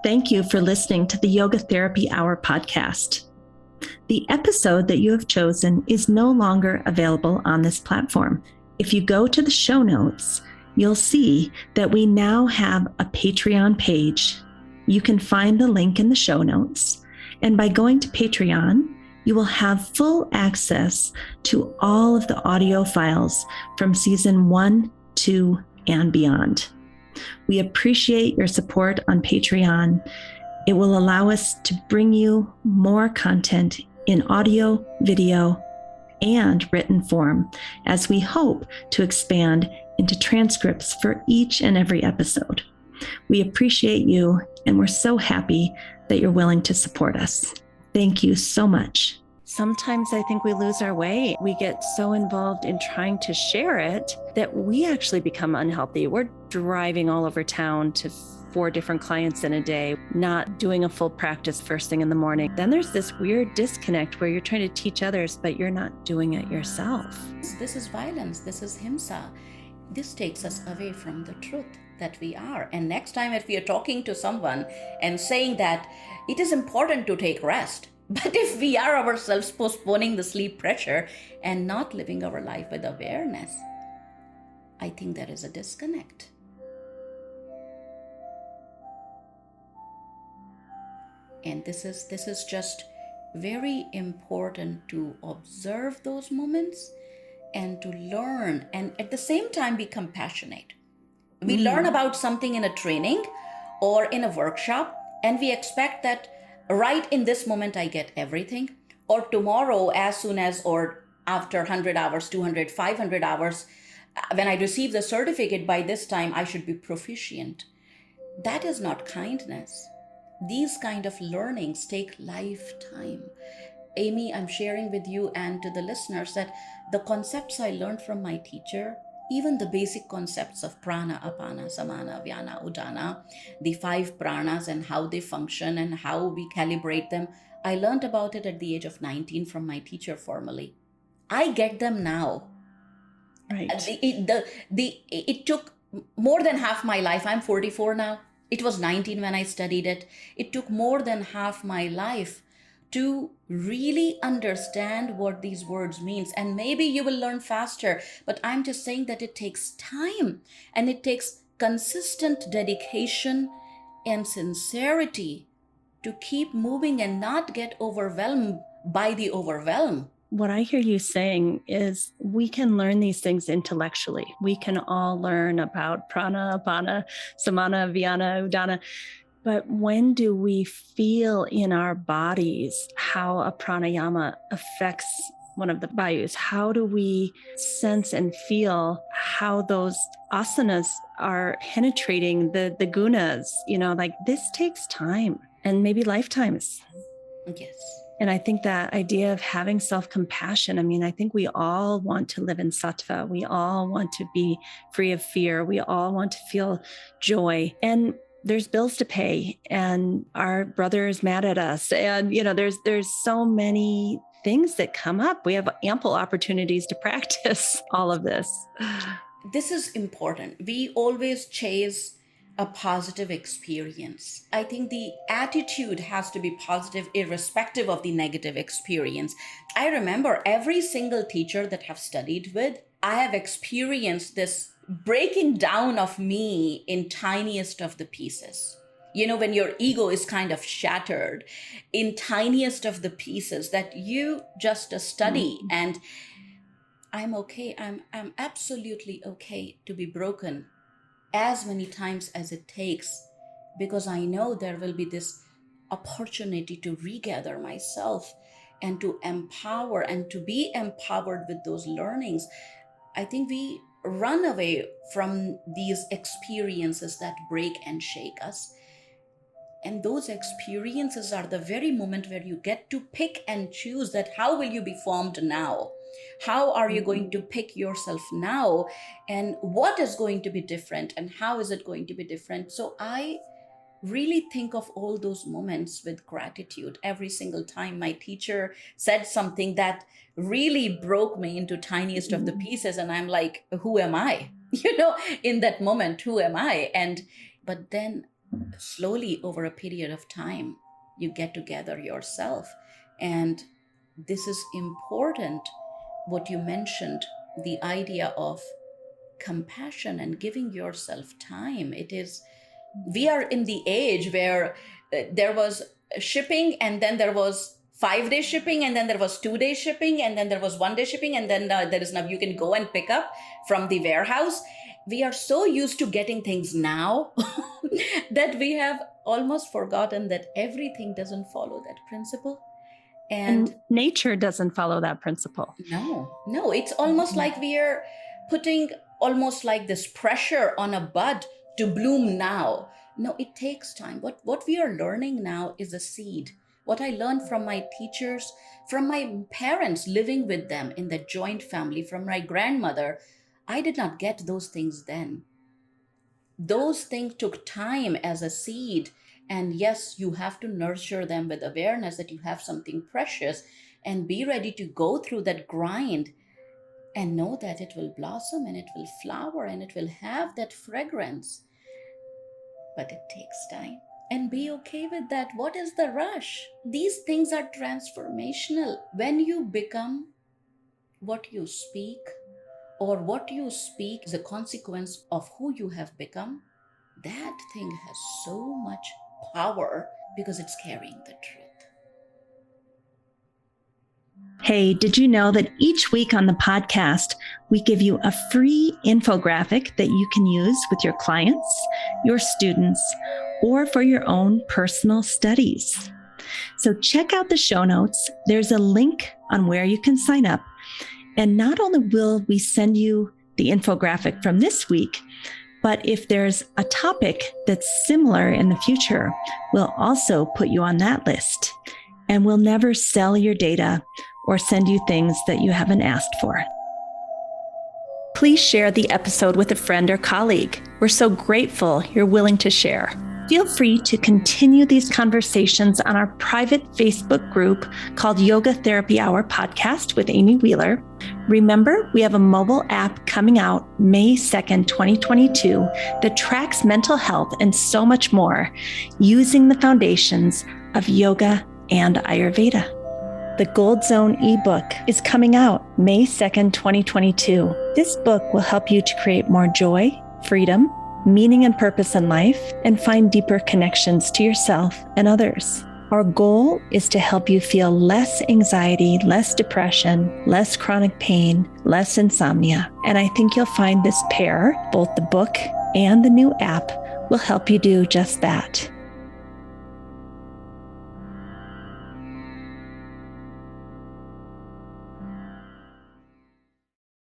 Thank you for listening to the Yoga Therapy Hour podcast. The episode that you have chosen is no longer available on this platform. If you go to the show notes, you'll see that we now have a Patreon page. You can find the link in the show notes. And by going to Patreon, you will have full access to all of the audio files from season 1, 2, and beyond. We appreciate your support on Patreon. It will allow us to bring you more content in audio, video, and written form, as we hope to expand into transcripts for each and every episode. We appreciate you, and we're so happy that you're willing to support us. Thank you so much. Sometimes I think we lose our way. We get so involved in trying to share it that we actually become unhealthy. We're driving all over town to 4 different clients in a day, not doing a full practice first thing in the morning. Then there's this weird disconnect where you're trying to teach others, but you're not doing it yourself. This is violence. This is himsa. This takes us away from the truth that we are. And next time if we are talking to someone and saying that it is important to take rest, but if we are ourselves postponing the sleep pressure and not living our life with awareness, I think there is a disconnect. And this is just very important to observe those moments and to learn, and at the same time be compassionate. We learn about something in a training or in a workshop, and we expect that right in this moment I get everything, or tomorrow as soon as or after 100 hours, 200, 500 hours, when I receive the certificate, by this time I should be proficient. That is not kindness. These kind of learnings take lifetime. Amy, I'm sharing with you and to the listeners that the concepts I learned from my teacher, even the basic concepts of prana, apana, samana, vyana, udana, the 5 pranas and how they function and how we calibrate them, I learned about it at the age of 19 from my teacher formally. I get them now. Right. It took more than half my life. I'm 44 now. It was 19 when I studied it. It took more than half my life to really understand what these words means. And maybe you will learn faster, but I'm just saying that it takes time and it takes consistent dedication and sincerity to keep moving and not get overwhelmed by the overwhelm. What I hear you saying is we can learn these things intellectually. We can all learn about prana, apana, samana, vyana, udana. But when do we feel in our bodies how a pranayama affects one of the vayus? How do we sense and feel how those asanas are penetrating the gunas? Like this takes time and maybe lifetimes. Yes. And I think that idea of having self-compassion, I think we all want to live in sattva. We all want to be free of fear. We all want to feel joy. And there's bills to pay, and our brother is mad at us. And, there's so many things that come up. We have ample opportunities to practice all of this. This is important. We always chase a positive experience. I think the attitude has to be positive irrespective of the negative experience. I remember every single teacher that I've studied with, I have experienced this breaking down of me in tiniest of the pieces. When your ego is kind of shattered in tiniest of the pieces that you just study, and I'm okay. I'm absolutely okay to be broken as many times as it takes, because I know there will be this opportunity to regather myself and to empower and to be empowered with those learnings. I think we run away from these experiences that break and shake us. And those experiences are the very moment where you get to pick and choose that how will you be formed now? How are you going to pick yourself now? And what is going to be different? And how is it going to be different? So I really think of all those moments with gratitude. Every single time my teacher said something that really broke me into tiniest of the pieces, and I'm like, who am I? In that moment, who am I? But then slowly over a period of time, you get to gather yourself. And this is important, what you mentioned, the idea of compassion and giving yourself time. It is, we are in the age where there was shipping, and then there was 5 day shipping, and then there was 2 day shipping, and then there was 1 day shipping, and then there is now you can go and pick up from the warehouse. We are so used to getting things now that we have almost forgotten that everything doesn't follow that principle. And nature doesn't follow that principle. No, it's almost like we are putting almost like this pressure on a bud to bloom now. No, it takes time. What we are learning now is a seed. What I learned from my teachers, from my parents living with them in the joint family, from my grandmother, I did not get those things then. Those things took time as a seed. And yes, you have to nurture them with awareness that you have something precious, and be ready to go through that grind and know that it will blossom and it will flower and it will have that fragrance. But it takes time. And be okay with that. What is the rush? These things are transformational. When you become what you speak, or what you speak is a consequence of who you have become, that thing has so much power because it's carrying the truth. Hey, did you know that each week on the podcast, we give you a free infographic that you can use with your clients, your students, or for your own personal studies? So check out the show notes. There's a link on where you can sign up. And not only will we send you the infographic from this week, but if there's a topic that's similar in the future, we'll also put you on that list. And we'll never sell your data or send you things that you haven't asked for. Please share the episode with a friend or colleague. We're so grateful you're willing to share. Feel free to continue these conversations on our private Facebook group called Yoga Therapy Hour Podcast with Amy Wheeler. Remember, we have a mobile app coming out May 2nd, 2022 that tracks mental health and so much more using the foundations of yoga and Ayurveda. The Gold Zone ebook is coming out May 2nd, 2022. This book will help you to create more joy, freedom, meaning and purpose in life, and find deeper connections to yourself and others. Our goal is to help you feel less anxiety, less depression, less chronic pain, less insomnia. And I think you'll find this pair, both the book and the new app, will help you do just that.